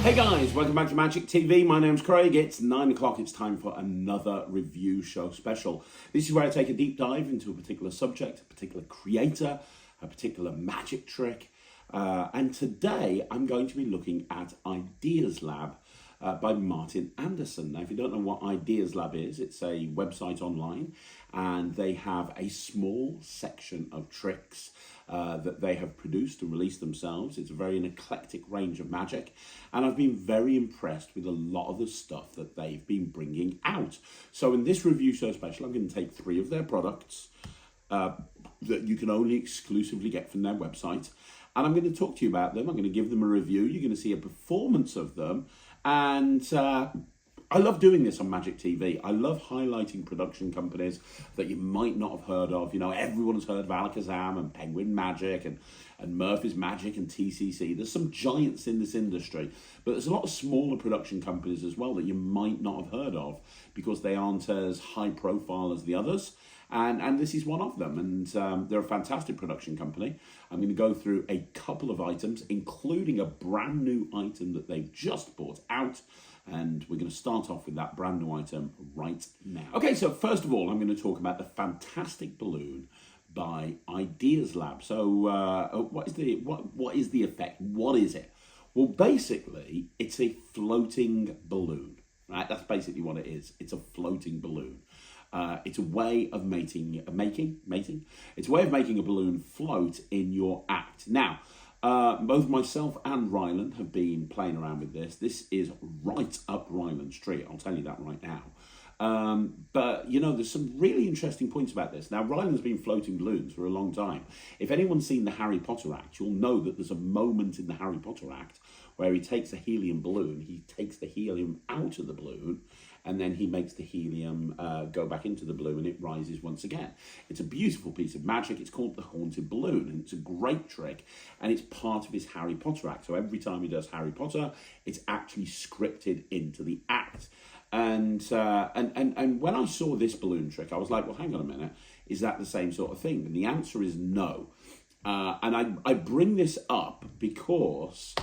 Hey guys, welcome back to Magic TV. My name's Craig. It's 9 o'clock. It's time for another review show special. This is where I take a deep dive into a particular subject, a particular creator, a particular magic trick. And today I'm going to be looking at Ideas Lab by Martin Anderson. Now, if you don't know what Ideas Lab is, it's a website online and they have a small section of tricks that they have produced and released themselves. It's a very eclectic range of magic, and I've been very impressed with a lot of the stuff that they've been bringing out. So in this review show special, I'm going to take 3 of their products that you can only exclusively get from their website, and I'm going to talk to you about them. I'm going to give them a review. You're going to see a performance of them, and I love doing this on Magic TV. I love highlighting production companies that you might not have heard of. You know, everyone's heard of Alakazam and Penguin Magic and Murphy's Magic and TCC. There's some giants in this industry, but there's a lot of smaller production companies as well that you might not have heard of because they aren't as high profile as the others. And this is one of them, and they're a fantastic production company. I'm going to go through a couple of items, including a brand new item that they've just brought out, and we're going to start off with that brand new item right now. Okay, so first of all, I'm going to talk about the fantastic balloon by Ideas Lab. So what is the effect? What is it? Well, basically, it's a floating balloon, right? That's basically what it is. It's a floating balloon. It's a way of mating. It's a way of making a balloon float in your act. Now, both myself and Ryland have been playing around with this. This is right up Ryland's street. I'll tell you that right now. But, you know, there's some really interesting points about this. Now, Ryland's been floating balloons for a long time. If anyone's seen the Harry Potter act, you'll know that there's a moment in the Harry Potter act where he takes a helium balloon, he takes the helium out of the balloon, and then he makes the helium go back into the balloon and it rises once again. It's a beautiful piece of magic. It's called the Haunted Balloon, and it's a great trick, and it's part of his Harry Potter act. So every time he does Harry Potter, it's actually scripted into the act. And when I saw this balloon trick, I was like, well, hang on a minute, is that the same sort of thing? And the answer is no. And I bring this up because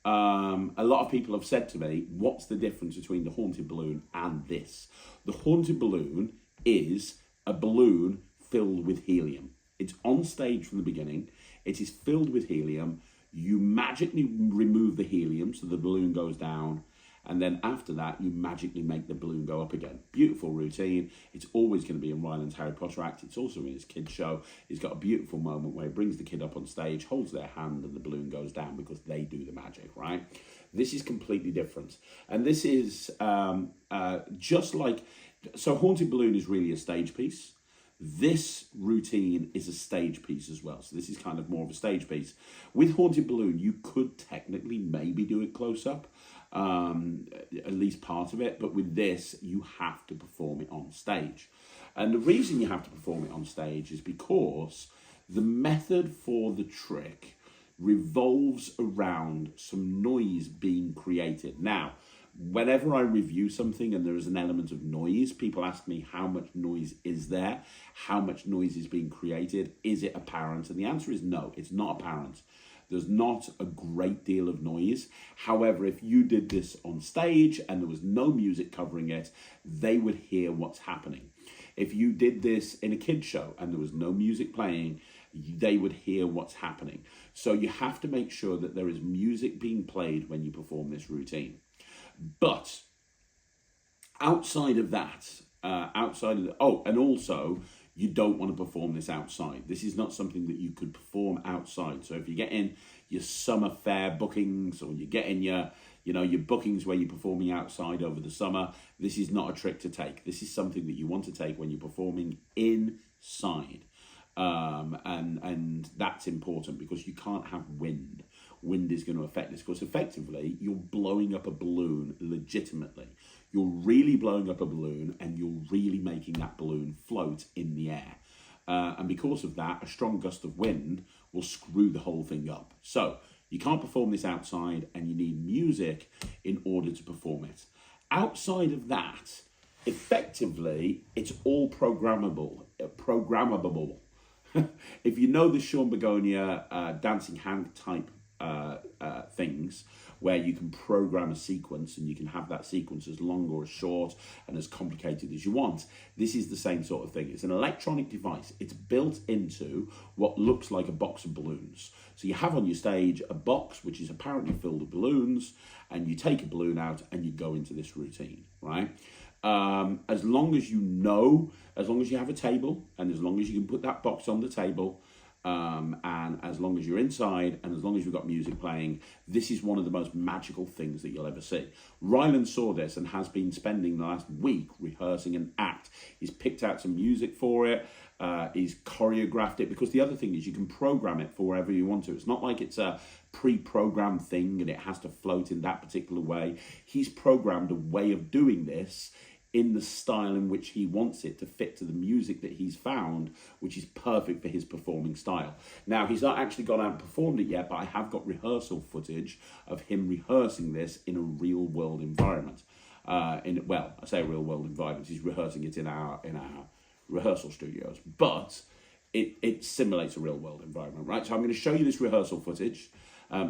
a lot of people have said to me, what's the difference between the Haunted Balloon and this? The Haunted Balloon is a balloon filled with helium. It's on stage from the beginning. It is filled with helium. You magically remove the helium so the balloon goes down, and then after that, you magically make the balloon go up again. Beautiful routine. It's always going to be in Ryland's Harry Potter act. It's also in his kids show. He's got a beautiful moment where he brings the kid up on stage, holds their hand, and the balloon goes down because they do the magic, right? This is completely different. And this is just like... So Haunted Balloon is really a stage piece. This routine is a stage piece as well. So this is kind of more of a stage piece. With Haunted Balloon, you could technically maybe do it close up, at least part of it. But with this, you have to perform it on stage. And the reason you have to perform it on stage is because the method for the trick revolves around some noise being created. Now, whenever I review something and there is an element of noise, people ask me how much noise is there, how much noise is being created, is it apparent? And the answer is no, it's not apparent. There's not a great deal of noise. However, if you did this on stage and there was no music covering it, they would hear what's happening. If you did this in a kid's show and there was no music playing, they would hear what's happening. So you have to make sure that there is music being played when you perform this routine. But outside of that, and also you don't want to perform this outside. This is not something that you could perform outside. So if you get in your summer fair bookings, or you get in your bookings where you're performing outside over the summer, this is not a trick to take. This is something that you want to take when you're performing inside. And that's important because you can't have wind. Wind is going to affect this because effectively you're blowing up a balloon legitimately. You're really blowing up a balloon and you're really making that balloon float in the air. And because of that, a strong gust of wind will screw the whole thing up. So you can't perform this outside and you need music in order to perform it. Outside of that, effectively, it's all programmable. If you know the Sean Begonia dancing hand type things where you can program a sequence and you can have that sequence as long or as short and as complicated as you want. This is the same sort of thing. It's an electronic device. It's built into what looks like a box of balloons. So you have on your stage a box which is apparently filled with balloons, and you take a balloon out and you go into this routine, right? As long as you know, as long as you have a table, and as long as you can put that box on the table, and as long as you're inside, and as long as you've got music playing, this is one of the most magical things that you'll ever see. Ryland saw this and has been spending the last week rehearsing an act. He's picked out some music for it. He's choreographed it, because the other thing is you can program it for wherever you want to. It's not like it's a pre-programmed thing and it has to float in that particular way. He's programmed a way of doing this in the style in which he wants it to fit to the music that he's found, which is perfect for his performing style. Now, he's not actually gone out and performed it yet, but I have got rehearsal footage of him rehearsing this in a real-world environment. Well, I say real-world environment, he's rehearsing it in our rehearsal studios, but it simulates a real-world environment, right? So I'm going to show you this rehearsal footage.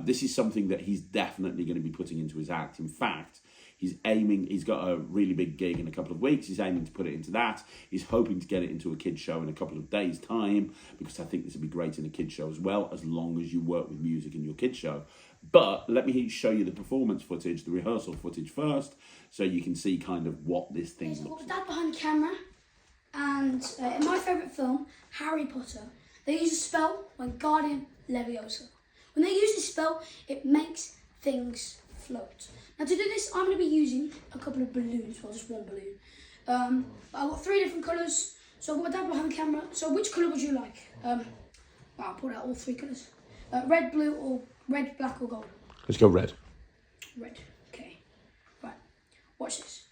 This is something that he's definitely going to be putting into his act. In fact, he's got a really big gig in a couple of weeks. He's aiming to put it into that. He's hoping to get it into a kid's show in a couple of days' time, because I think this would be great in a kid's show as well, as long as you work with music in your kid's show. But let me show you the performance footage, the rehearsal footage first, so you can see kind of what this thing looks like. Dad behind the camera, and in my favourite film, Harry Potter, they use a spell, Wingardium Leviosa. When they use this spell, it makes things float. Now to do this, I'm going to be using a couple of balloons, well, just one balloon. I've got 3 different colours, so I've got my dad behind the camera. So which colour would you like? Well, I'll put out all 3 colours. Red, blue, or red, black, or gold? Let's go red. Red, okay. Right, watch this.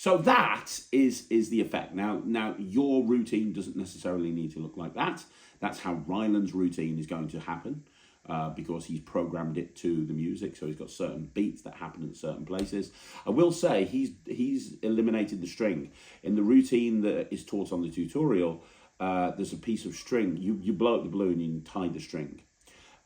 So that is the effect. Now your routine doesn't necessarily need to look like that. That's how Ryland's routine is going to happen. Because he's programmed it to the music, so he's got certain beats that happen in certain places. I will say he's eliminated the string. In the routine that is taught on the tutorial, there's a piece of string. You blow up the balloon and you tie the string.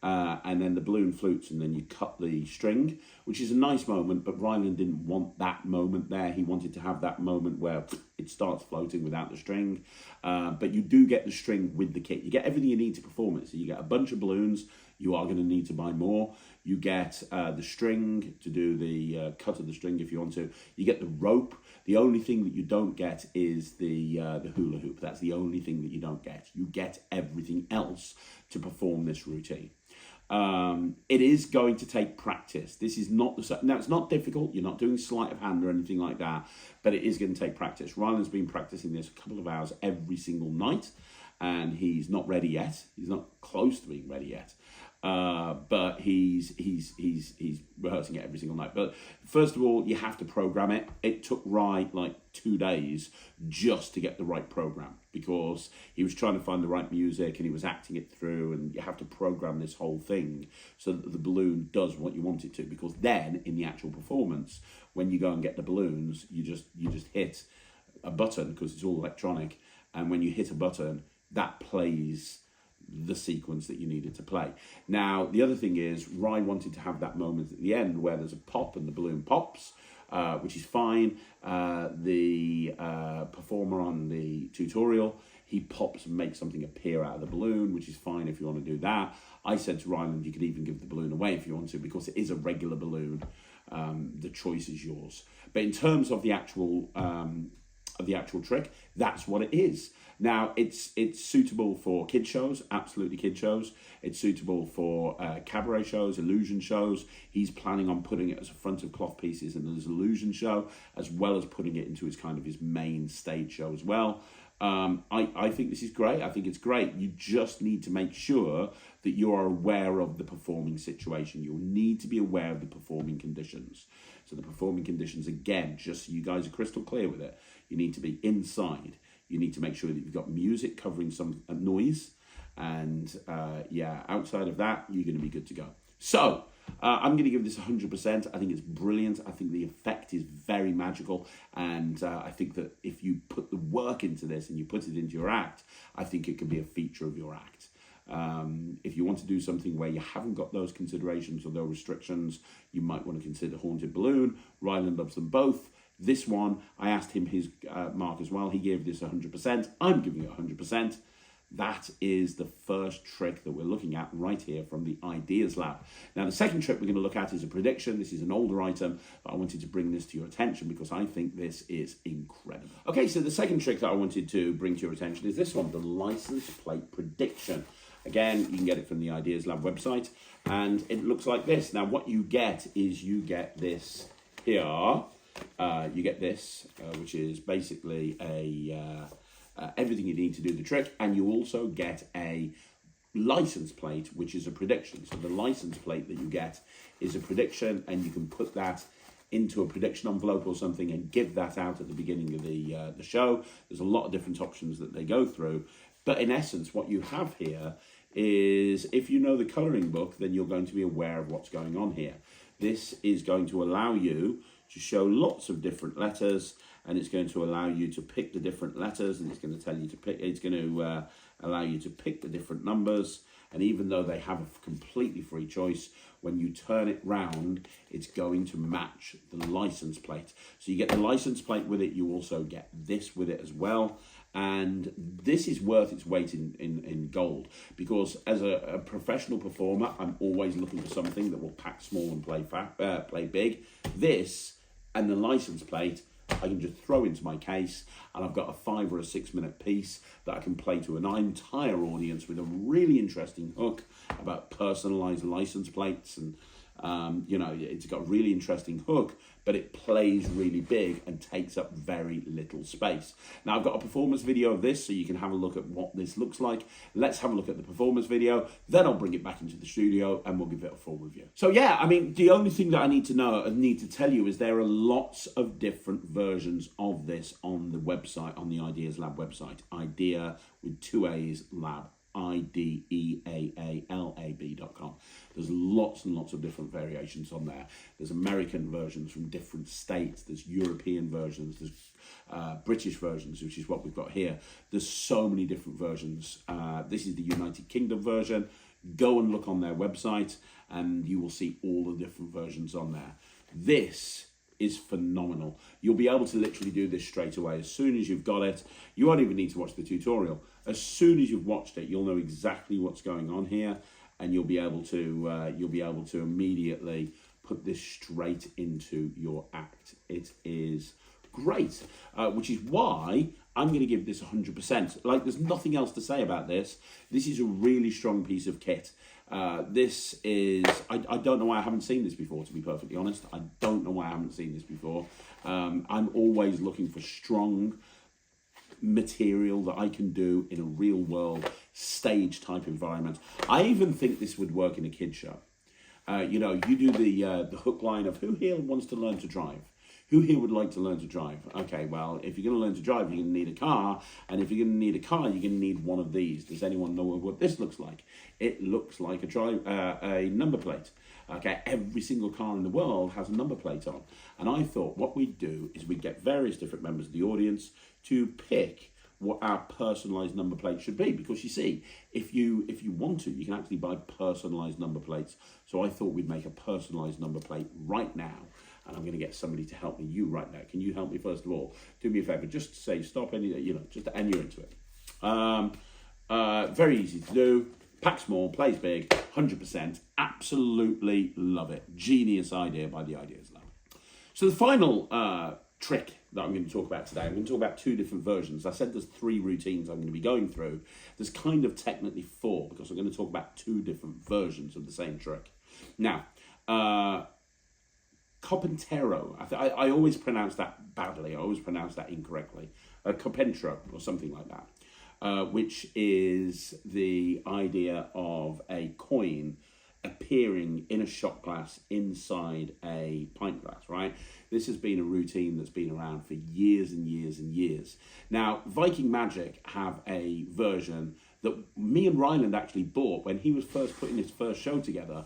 And then the balloon flutes and then you cut the string, which is a nice moment, but Ryland didn't want that moment there. He wanted to have that moment where it starts floating without the string. But you do get the string with the kit. You get everything you need to perform it. So you get a bunch of balloons. You are going to need to buy more. You get the string to do the cut of the string if you want to. You get the rope. The only thing that you don't get is the hula hoop. That's the only thing that you don't get. You get everything else to perform this routine. It is going to take practice. This is not now it's not difficult. You're not doing sleight of hand or anything like that, but it is going to take practice. Ryland's been practicing this a couple of hours every single night, and he's not ready yet. He's not close to being ready yet. But he's rehearsing it every single night. But first of all, you have to program it. It took Ry like 2 days just to get the right program, because he was trying to find the right music and he was acting it through, and you have to program this whole thing so that the balloon does what you want it to, because then in the actual performance, when you go and get the balloons, you just hit a button, because it's all electronic, and when you hit a button, that plays the sequence that you needed to play. Now, the other thing is, Ry wanted to have that moment at the end where there's a pop and the balloon pops, which is fine. The performer on the tutorial, he pops and makes something appear out of the balloon, which is fine if you want to do that. I said to Ryland, you could even give the balloon away if you want to, because it is a regular balloon. The choice is yours. But in terms of the actual trick, that's what it is. Now, it's suitable for kid shows, absolutely kid shows. It's suitable for cabaret shows, illusion shows. He's planning on putting it as a front of cloth pieces in his illusion show, as well as putting it into his main stage show as well. I think this is great. I think it's great. You just need to make sure that you are aware of the performing situation. You'll need to be aware of the performing conditions. So the performing conditions, again, just so you guys are crystal clear with it, you need to be inside. You need to make sure that you've got music covering some noise. And outside of that, you're going to be good to go. So I'm going to give this 100%. I think it's brilliant. I think the effect is very magical. And I think that if you put the work into this and you put it into your act, I think it can be a feature of your act. If you want to do something where you haven't got those considerations or those restrictions, you might want to consider Haunted Balloon. Ryland loves them both. This one, I asked him his mark as well. He gave this 100%. I'm giving it 100%. That is the first trick that we're looking at right here from the Ideas Lab. Now, the second trick we're going to look at is a prediction. This is an older item, but I wanted to bring this to your attention because I think this is incredible. Okay, so the second trick that I wanted to bring to your attention is this one, the license plate prediction. Again, you can get it from the Ideas Lab website, and it looks like this. Now, what you get is you get this here. You get this, which is basically everything you need to do the trick, and you also get a license plate, which is a prediction. So the license plate that you get is a prediction, and you can put that into a prediction envelope or something and give that out at the beginning of the show. There's a lot of different options that they go through, but in essence, what you have here is, if you know the colouring book, then you're going to be aware of what's going on here. This is going to allow you to show lots of different letters, and it's going to allow you to pick the different letters, and it's going to tell you to pick, it's going to allow you to pick the different numbers. And even though they have a completely free choice, when you turn it round, it's going to match the license plate. So you get the license plate with it, you also get this with it as well. And this is worth its weight in gold, because as a professional performer, I'm always looking for something that will pack small and play big. This and the license plate, I can just throw into my case, and I've got a 5 or a 6 minute piece that I can play to an entire audience with a really interesting hook about personalized license plates and You know, it's got a really interesting hook, but it plays really big and takes up very little space. Now, I've got a performance video of this, so you can have a look at what this looks like. Let's have a look at the performance video, then I'll bring it back into the studio and we'll give it a full review. So yeah, I mean, the only thing that I need to tell you is there are lots of different versions of this on the website, on the Ideas Lab website. Ideaa with 2 A's Lab. IDEAALAB.com. There's lots and lots of different variations on there. There's American versions from different states. There's European versions. There's British versions, which is what we've got here. There's so many different versions. This is the United Kingdom version. Go and look on their website and you will see all the different versions on there. This is phenomenal. You'll be able to literally do this straight away. As soon as you've got it, you won't even need to watch the tutorial. As soon as you've watched it, you'll know exactly what's going on here, and you'll be able to immediately put this straight into your act. It is great, which is why I'm going to give this 100%. Like, there's nothing else to say about this. This is a really strong piece of kit. This is, I don't know why I haven't seen this before, to be perfectly honest. I don't know why I haven't seen this before. I'm always looking for strong material that I can do in a real world stage type environment. I even think this would work in a kid show. You know, you do the hook line of who here wants to learn to drive? Who here would like to learn to drive? Okay, well, if you're going to learn to drive, you're going to need a car. And if you're going to need a car, you're going to need one of these. Does anyone know what this looks like? It looks like a number plate. Okay, every single car in the world has a number plate on. And I thought what we'd do is we'd get various different members of the audience to pick what our personalized number plate should be, because you see, if you want to, you can actually buy personalized number plates. So I thought we'd make a personalized number plate right now, and I'm going to get somebody to help me. You right now, can you help me first of all? Do me a favor, just say stop any, you know, just and you're into it. Very easy to do. Pack small, plays big, 100%. Absolutely love it. Genius idea by the Ideas Lab. So the final trick that I'm going to talk about today, I'm going to talk about 2 different versions. I said there's 3 routines I'm going to be going through. There's kind of technically 4, because I'm going to talk about 2 different versions of the same trick. Now, Copenetro, I always pronounce that badly. I always pronounce that incorrectly. Copenetro or something like that, which is the idea of a coin appearing in a shot glass inside a pint glass, right? This has been a routine that's been around for years and years and years. Now, Viking Magic have a version that me and Ryland actually bought when he was first putting his first show together.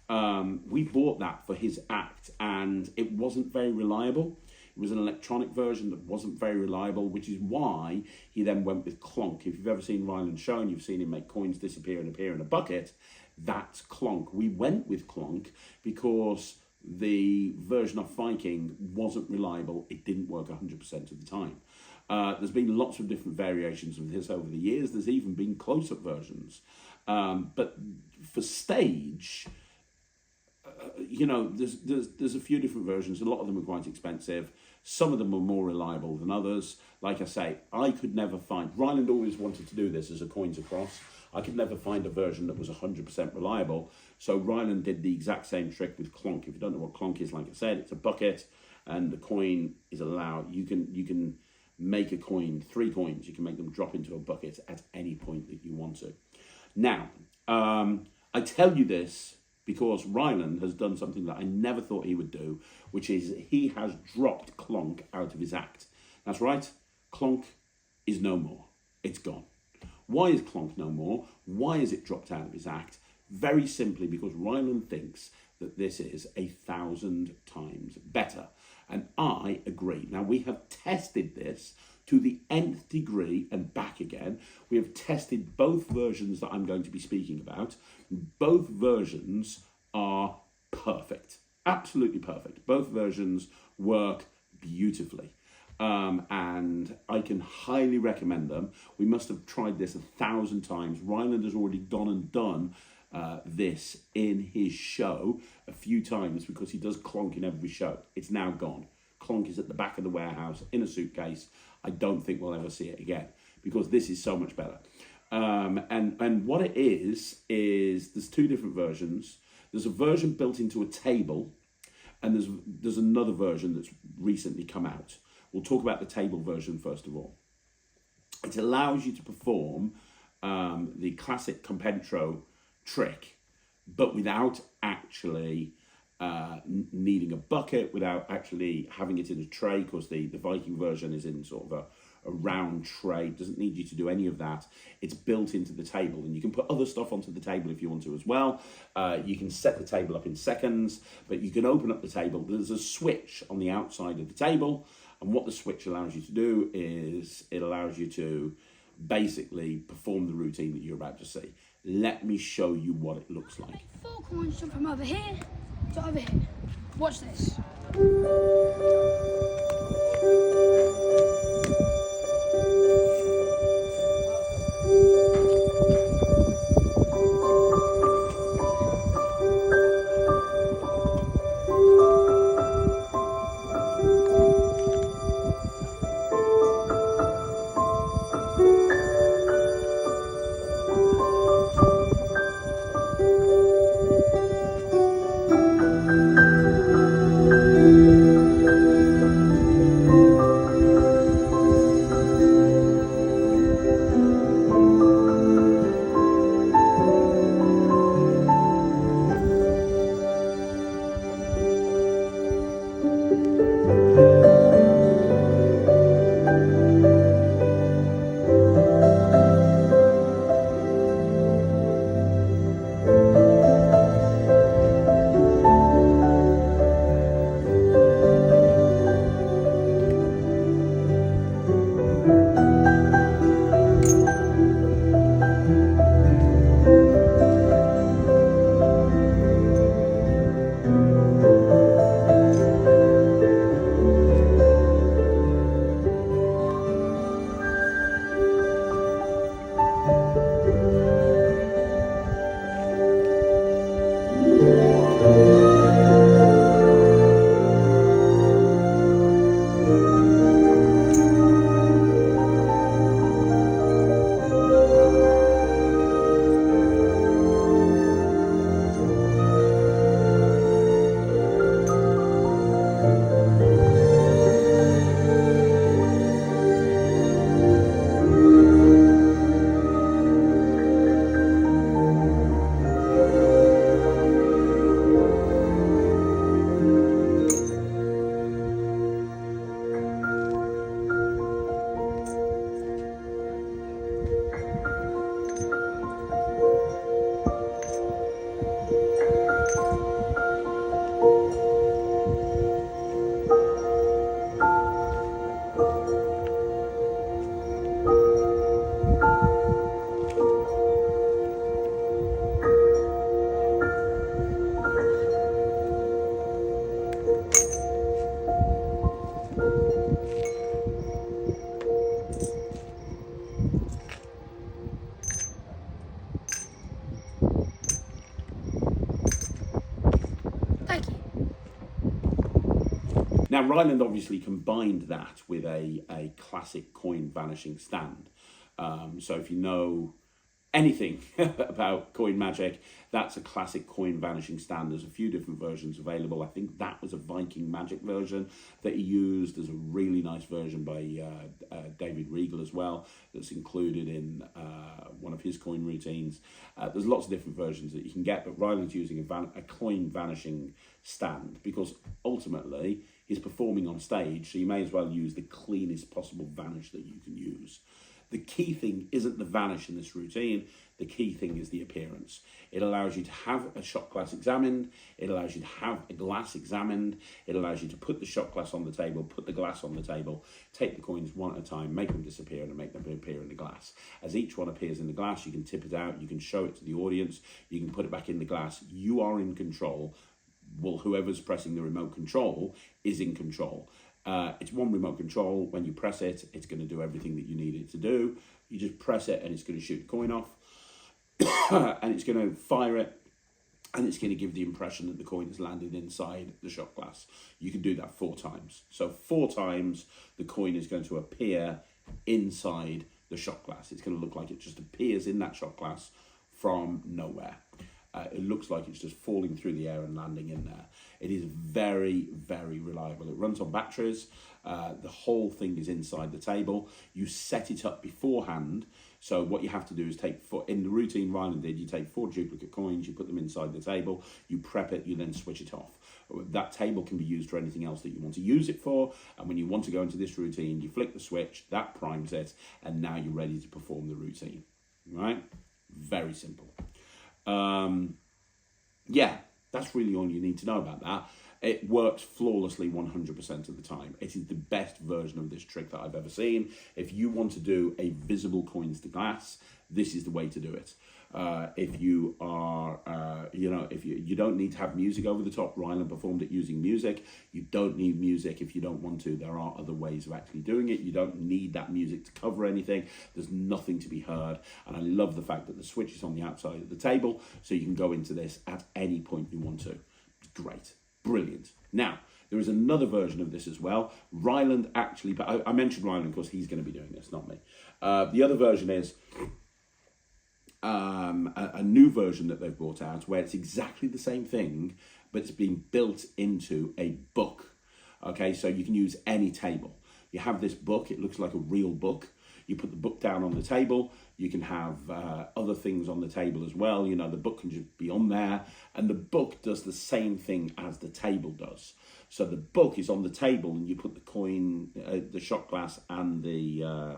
We bought that for his act, and it wasn't very reliable. It was an electronic version that wasn't very reliable, which is why he then went with Clonk. If you've ever seen Ryland show and you've seen him make coins disappear and appear in a bucket, that's Clonk. We went with Clonk because the version of Viking wasn't reliable. It didn't work 100% of the time. There's been lots of different variations of this over the years. There's even been close-up versions. But for stage, you know, there's a few different versions. A lot of them are quite expensive. Some of them are more reliable than others. Like I say, I could never find, Ryland always wanted to do this as a coins across. I could never find a version that was 100% reliable. So Ryland did the exact same trick with Clonk. If you don't know what Clonk is, like I said, it's a bucket and the coin is allowed. You can make a coin, 3 coins. You can make them drop into a bucket at any point that you want to. Now, I tell you this because Ryland has done something that I never thought he would do, which is he has dropped Clonk out of his act. That's right, Clonk is no more. It's gone. Why is Clonk no more? Why is it dropped out of his act? Very simply because Ryland thinks that this is 1,000 times better. And I agree. Now, we have tested this to the nth degree and back again. We have tested both versions that I'm going to be speaking about. Both versions are perfect. Absolutely perfect. Both versions work beautifully. And I can highly recommend them. We must have tried this 1,000 times. Ryland has already gone and done this in his show a few times because he does Clonk in every show. It's now gone. Clonk is at the back of the warehouse in a suitcase. I don't think we'll ever see it again because this is so much better. And what it is there's 2 different versions. There's a version built into a table, and there's another version that's recently come out. We'll talk about the table version first of all. It allows you to perform the classic Copenetro trick, but without actually needing a bucket, without actually having it in a tray, because the Viking version is in sort of a round tray. It doesn't need you to do any of that. It's built into the table, and you can put other stuff onto the table if you want to as well. You can set the table up in seconds, but you can open up the table. There's a switch on the outside of the table, and what the switch allows you to do is it allows you to basically perform the routine that you're about to see. Let me show you what it looks like. 4 coins jump from over here to over here. Watch this. Now, Ryland obviously combined that with a classic coin vanishing stand. So if you know anything about coin magic, that's a classic coin vanishing stand. There's a few different versions available. I think that was a Viking magic version that he used. There's a really nice version by David Regal as well that's included in one of his coin routines. There's lots of different versions that you can get, but Ryland's using a coin vanishing stand because ultimately he's performing on stage, so you may as well use the cleanest possible vanish that you can use. The key thing isn't the vanish in this routine. The key thing is the appearance. It allows you to have a shot glass examined. It allows you to have a glass examined. It allows you to put the shot glass on the table, put the glass on the table, take the coins one at a time, make them disappear and make them appear in the glass. As each one appears in the glass, you can tip it out, you can show it to the audience, you can put it back in the glass. You are in control. Well, whoever's pressing the remote control is in control. It's one remote control. When you press it, it's going to do everything that you need it to do. You just press it and it's going to shoot the coin off and it's going to fire it and it's going to give the impression that the coin has landed inside the shot glass. You can do that 4 times. So 4 times the coin is going to appear inside the shot glass. It's going to look like it just appears in that shot glass from nowhere. It looks like it's just falling through the air and landing in there. It is very, very reliable. It runs on batteries. The whole thing is inside the table. You set it up beforehand. So what you have to do is in the routine Ryland did, you take 4 duplicate coins, you put them inside the table, you prep it, you then switch it off. That table can be used for anything else that you want to use it for. And when you want to go into this routine, you flick the switch, that primes it, and now you're ready to perform the routine. Right? Very simple. Yeah, that's really all you need to know about that. It works flawlessly 100% of the time. It is the best version of this trick that I've ever seen. If you want to do a visible coins to glass, this is the way to do it. If you are, if you don't need to have music over the top, Ryland performed it using music. You don't need music if you don't want to. There are other ways of actually doing it. You don't need that music to cover anything. There's nothing to be heard. And I love the fact that the switch is on the outside of the table, so you can go into this at any point you want to. It's great. Brilliant. Now, there is another version of this as well. Ryland actually, but I mentioned Ryland because he's going to be doing this, not me. The other version is a new version that they've brought out where it's exactly the same thing, but it's been built into a book. Okay, so you can use any table. You have this book, it looks like a real book. You put the book down on the table. You can have other things on the table as well. The book can just be on there. And the book does the same thing as the table does. So the book is on the table and you put the coin, the shot glass and the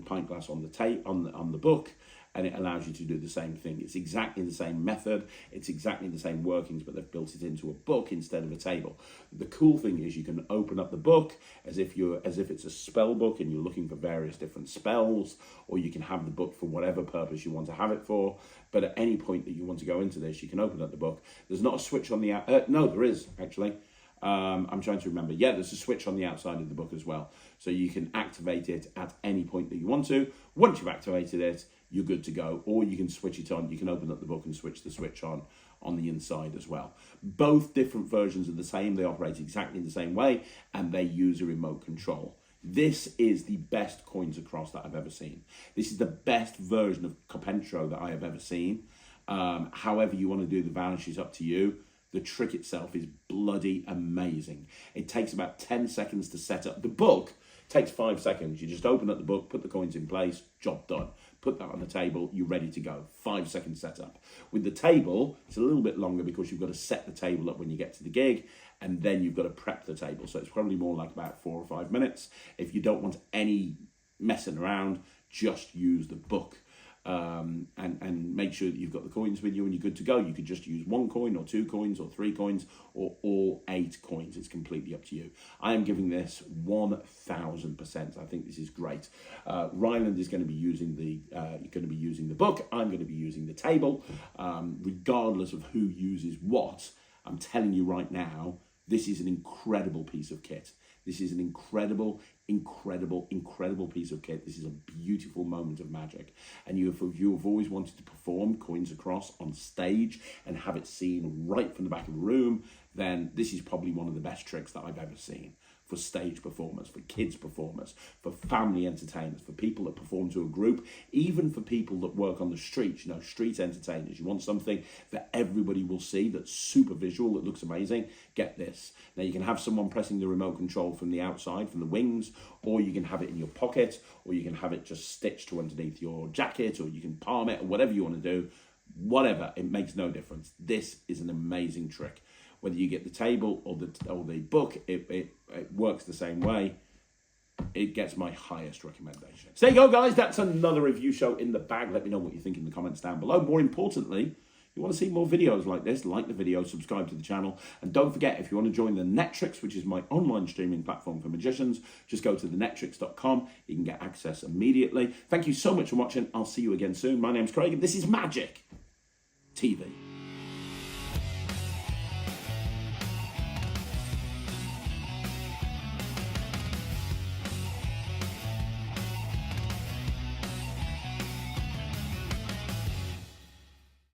pint glass on the book, and it allows you to do the same thing. It's exactly the same method, it's exactly the same workings, but they've built it into a book instead of a table. The cool thing is you can open up the book as if it's a spell book and you're looking for various different spells, or you can have the book for whatever purpose you want to have it for. But at any point that you want to go into this, you can open up the book. There's not a switch on the no, there is actually. I'm trying to remember. Yeah, there's a switch on the outside of the book as well. So you can activate it at any point that you want to. Once you've activated it, you're good to go. Or you can switch it on. You can open up the book and switch the switch on the inside as well. Both different versions are the same. They operate exactly the same way, and they use a remote control. This is the best coins across that I've ever seen. This is the best version of Copenetro that I have ever seen. However you want to do the vanish is up to you. The trick itself is bloody amazing. It takes about 10 seconds to set up. The book takes 5 seconds. You just open up the book, put the coins in place, job done. Put that on the table, you're ready to go. 5 second setup. With the table, it's a little bit longer because you've got to set the table up when you get to the gig, and then you've got to prep the table. So it's probably more like about 4 or 5 minutes. If you don't want any messing around, just use the book. And make sure that you've got the coins with you and you're good to go. You could just use 1 coin or 2 coins or 3 coins or all 8 coins. It's completely up to you. I am giving this 1000%. I think this is great. Ryland is going to be using the book. I'm going to be using the table. Regardless of who uses what, I'm telling you right now, this is an incredible piece of kit. This is an incredible piece of kit. This is a beautiful moment of magic. And if you have always wanted to perform coins across on stage and have it seen right from the back of the room, then this is probably one of the best tricks that I've ever seen. For stage performers, for kids performers, for family entertainers, for people that perform to a group, even for people that work on the street, street entertainers. You want something that everybody will see that's super visual, that looks amazing, get this. Now you can have someone pressing the remote control from the outside, from the wings, or you can have it in your pocket, or you can have it just stitched to underneath your jacket, or you can palm it, or whatever you want to do. Whatever, it makes no difference. This is an amazing trick. Whether you get the table or the book, it works the same way. It gets my highest recommendation. So there you go, guys. That's another review show in the bag. Let me know what you think in the comments down below. More importantly, if you want to see more videos like this, like the video, subscribe to the channel. And don't forget, if you want to join the Netrix, which is my online streaming platform for magicians, just go to thenetrix.com. You can get access immediately. Thank you so much for watching. I'll see you again soon. My name's Craig, and this is Magic TV.